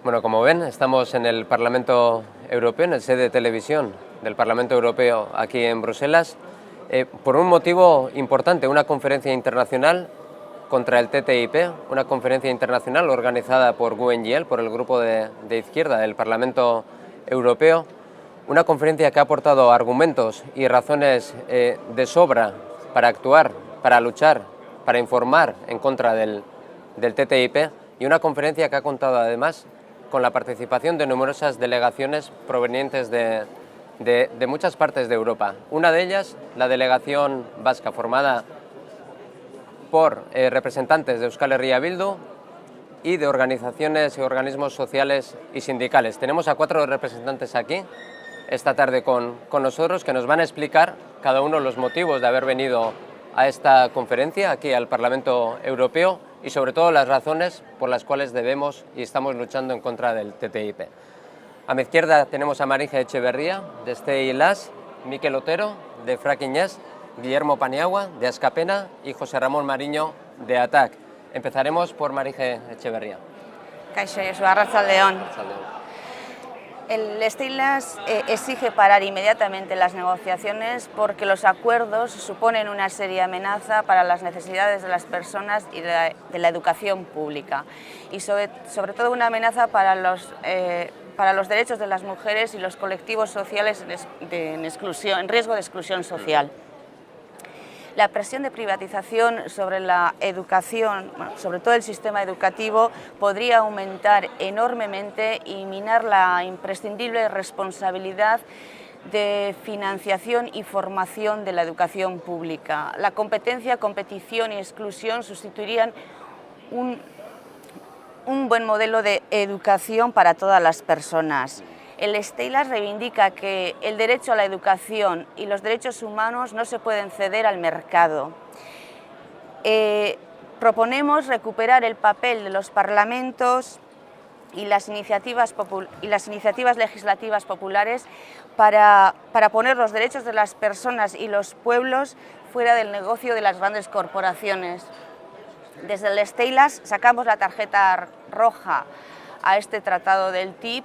Bueno, como ven, estamos en el Parlamento Europeo, en el sede de televisión del Parlamento Europeo aquí en Bruselas, por un motivo importante, una conferencia internacional contra el TTIP, una conferencia internacional organizada por GUE NGL, por el grupo de izquierda del Parlamento Europeo, una conferencia que ha aportado argumentos y razones de sobra para actuar, para luchar, para informar en contra del TTIP, y una conferencia que ha contado además con la participación de numerosas delegaciones provenientes de muchas partes de Europa. Una de ellas, la delegación vasca, formada por representantes de Euskal Herria Bildu y de organizaciones y organismos sociales y sindicales. Tenemos a 4 representantes aquí esta tarde con nosotros, que nos van a explicar cada uno los motivos de haber venido a esta conferencia aquí al Parlamento Europeo y sobre todo las razones por las cuales debemos y estamos luchando en contra del TTIP. A mi izquierda tenemos a Marije Etxeberria, de Stay Las, Mikel Otero, de Fracking Yes, Guillermo Paniagua, de Askapena, y José Ramón Mariño, de ATAC. Empezaremos por Marije Etxeberria. Kaixo, Josu, arratsaldeon. El Stay Las exige parar inmediatamente las negociaciones porque los acuerdos suponen una seria amenaza para las necesidades de las personas y de la educación pública, y sobre todo una amenaza para los derechos de las mujeres y los colectivos sociales en riesgo de exclusión social. La presión de privatización sobre la educación, sobre todo el sistema educativo, podría aumentar enormemente y minar la imprescindible responsabilidad de financiación y formación de la educación pública. La competencia, competición y exclusión sustituirían un buen modelo de educación para todas las personas. El Stay Las reivindica que el derecho a la educación y los derechos humanos no se pueden ceder al mercado. Proponemos recuperar el papel de los parlamentos y las iniciativas legislativas populares para poner los derechos de las personas y los pueblos fuera del negocio de las grandes corporaciones. Desde el Stay Las sacamos la tarjeta roja a este tratado del TTIP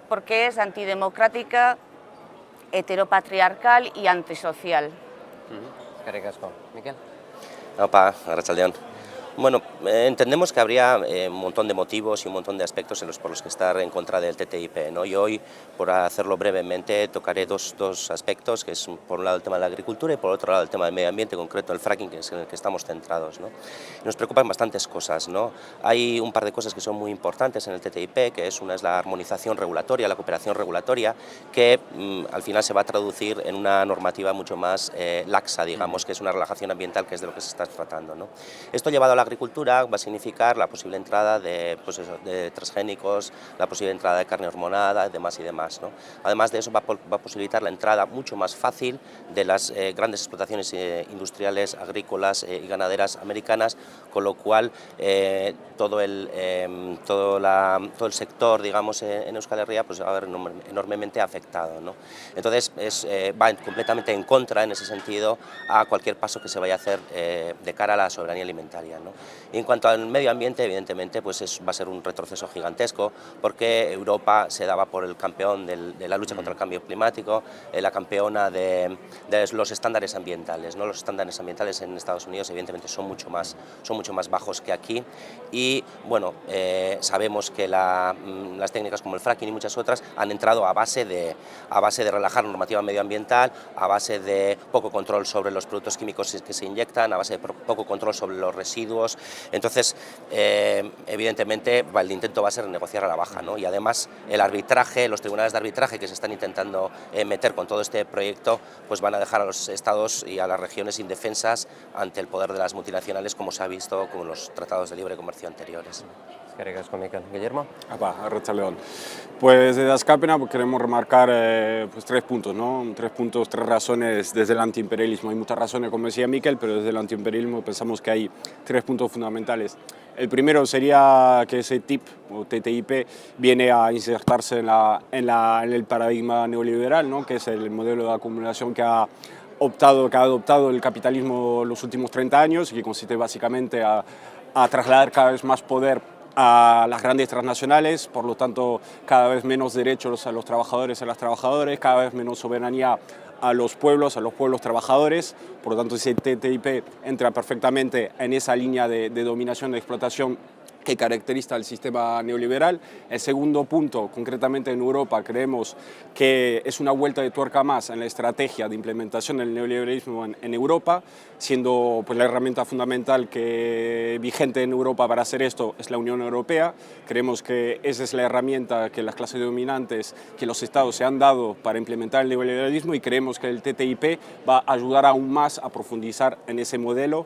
porque es antidemocrática, heteropatriarcal y antisocial. Eskerrik asko. Mikel. Opa, arratsaldeon. Bueno, entendemos que habría un montón de motivos y un montón de aspectos por los que estar en contra del TTIP, ¿no? Y hoy, por hacerlo brevemente, tocaré dos aspectos, que es por un lado el tema de la agricultura y por otro lado el tema del medio ambiente, en concreto el fracking, que es en el que estamos centrados, ¿no? Nos preocupan bastantes cosas, ¿no? Hay un par de cosas que son muy importantes en el TTIP, que una es la armonización regulatoria, la cooperación regulatoria, que al final se va a traducir en una normativa mucho más laxa, digamos, que es una relajación ambiental, que es de lo que se está tratando, ¿no? Esto llevado a la agricultura va a significar la posible entrada de transgénicos, la posible entrada de carne hormonada, demás y demás, ¿no? Además de eso va a posibilitar la entrada mucho más fácil de las grandes explotaciones industriales, agrícolas y ganaderas americanas, con lo cual todo el sector, digamos, en Euskal Herria pues va a ver enormemente afectado, ¿no? Entonces va completamente en contra, en ese sentido, a cualquier paso que se vaya a hacer de cara a la soberanía alimentaria, ¿no? Y en cuanto al medio ambiente, evidentemente, pues va a ser un retroceso gigantesco, porque Europa se daba por el campeón de la lucha contra el cambio climático, la campeona de los estándares ambientales, ¿no? Los estándares ambientales en Estados Unidos, evidentemente, son mucho más bajos que aquí, y bueno, sabemos que las técnicas como el fracking y muchas otras han entrado a base de relajar normativa medioambiental, a base de poco control sobre los productos químicos que se inyectan, a base de poco control sobre los residuos. Entonces, evidentemente, el intento va a ser negociar a la baja, ¿no? Y además el arbitraje, los tribunales de arbitraje que se están intentando meter con todo este proyecto, pues van a dejar a los estados y a las regiones indefensas ante el poder de las multinacionales, como se ha visto con los tratados de libre comercio anteriores. Eskerrik asko, Mikel. Guillermo. Arratsaldeon. Pues desde Askapena queremos remarcar pues 3 puntos, ¿no? 3 razones desde el antiimperialismo. Hay muchas razones, como decía Mikel, pero desde el antiimperialismo pensamos que hay 3 puntos fundamentales. El primero sería que ese TTIP viene a insertarse en el paradigma neoliberal, ¿no? Que es el modelo de acumulación que ha adoptado el capitalismo los últimos 30 años y que consiste básicamente a trasladar cada vez más poder a las grandes transnacionales, por lo tanto cada vez menos derechos a los trabajadores y a las trabajadoras, cada vez menos soberanía a los pueblos trabajadores. Por lo tanto, ese TTIP entra perfectamente en esa línea de dominación, de explotación que caracteriza el sistema neoliberal. El segundo punto, concretamente en Europa, creemos que es una vuelta de tuerca más en la estrategia de implementación del neoliberalismo en Europa, siendo pues, la herramienta fundamental vigente en Europa para hacer esto es la Unión Europea. Creemos que esa es la herramienta que las clases dominantes, que los estados se han dado para implementar el neoliberalismo, y creemos que el TTIP va a ayudar aún más a profundizar en ese modelo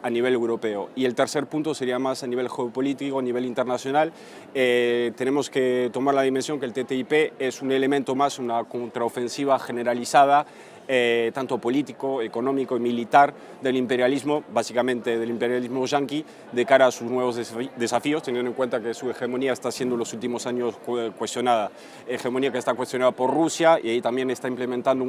a nivel europeo. Y el tercer punto sería más a nivel geopolítico, a nivel internacional. Tenemos que tomar la dimensión que el TTIP es un elemento más, una contraofensiva generalizada, tanto político, económico y militar del imperialismo, básicamente del imperialismo yanqui, de cara a sus nuevos desafíos, teniendo en cuenta que su hegemonía está siendo en los últimos años cuestionada. Hegemonía que está cuestionada por Rusia, y ahí también está implementando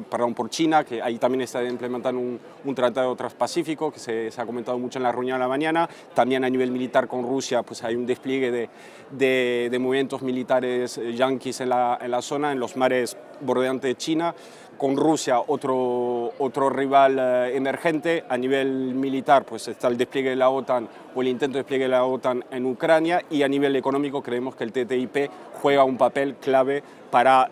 por China, que ahí también está implementando un tratado transpacífico, que se ha comentado mucho en la reunión de la mañana. También a nivel militar con Rusia pues hay un despliegue de movimientos militares yanquis en la zona, en los mares bordeantes de China. Con Rusia, otro rival emergente. A nivel militar pues está el despliegue de la OTAN o el intento de despliegue de la OTAN en Ucrania, y a nivel económico creemos que el TTIP juega un papel clave para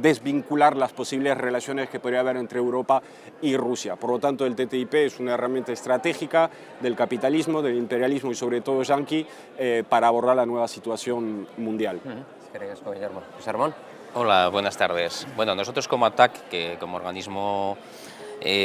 desvincular las posibles relaciones que podría haber entre Europa y Rusia. Por lo tanto, el TTIP es una herramienta estratégica del capitalismo, del imperialismo y sobre todo yanqui para abordar la nueva situación mundial. José Ramón. Hola, buenas tardes. Bueno, nosotros como ATTAC, que como organismo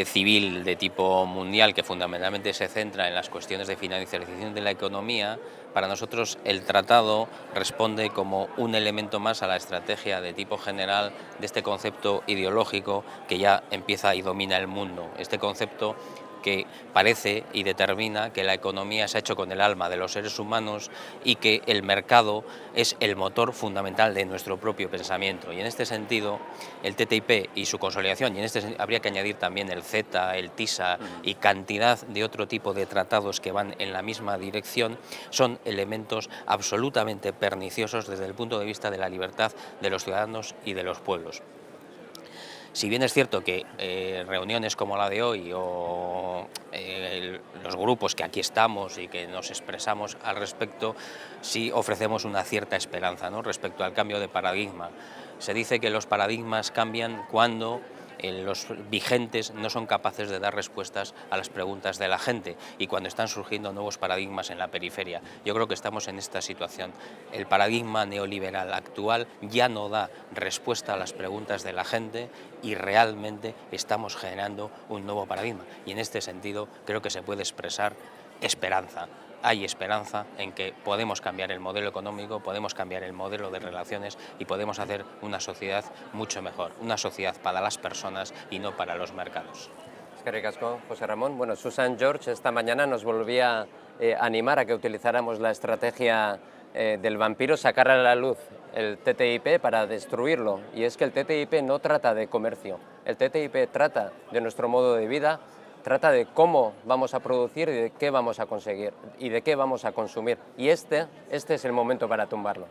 civil de tipo mundial, que fundamentalmente se centra en las cuestiones de financiarización de la economía, para nosotros el tratado responde como un elemento más a la estrategia de tipo general de este concepto ideológico que ya empieza y domina el mundo. Este concepto que parece y determina que la economía se ha hecho con el alma de los seres humanos y que el mercado es el motor fundamental de nuestro propio pensamiento. Y en este sentido, el TTIP y su consolidación, y en este habría que añadir también el CETA, el TISA y cantidad de otro tipo de tratados que van en la misma dirección, son elementos absolutamente perniciosos desde el punto de vista de la libertad de los ciudadanos y de los pueblos. Si bien es cierto que reuniones como la de hoy o los grupos que aquí estamos y que nos expresamos al respecto, sí ofrecemos una cierta esperanza, ¿no?, respecto al cambio de paradigma. Se dice que los paradigmas cambian cuando los vigentes no son capaces de dar respuestas a las preguntas de la gente y cuando están surgiendo nuevos paradigmas en la periferia. Yo creo que estamos en esta situación. El paradigma neoliberal actual ya no da respuesta a las preguntas de la gente y realmente estamos generando un nuevo paradigma. Y en este sentido creo que se puede expresar esperanza. Hay esperanza en que podemos cambiar el modelo económico, podemos cambiar el modelo de relaciones y podemos hacer una sociedad mucho mejor, una sociedad para las personas y no para los mercados. Eskerrik asko, José Ramón. Bueno, Susan George esta mañana nos volvía a animar a que utilizáramos la estrategia del vampiro, sacar a la luz el TTIP para destruirlo. Y es que el TTIP no trata de comercio, el TTIP trata de nuestro modo de vida, trata de cómo vamos a producir y de qué vamos a conseguir y de qué vamos a consumir. Y este es el momento para tumbarlo.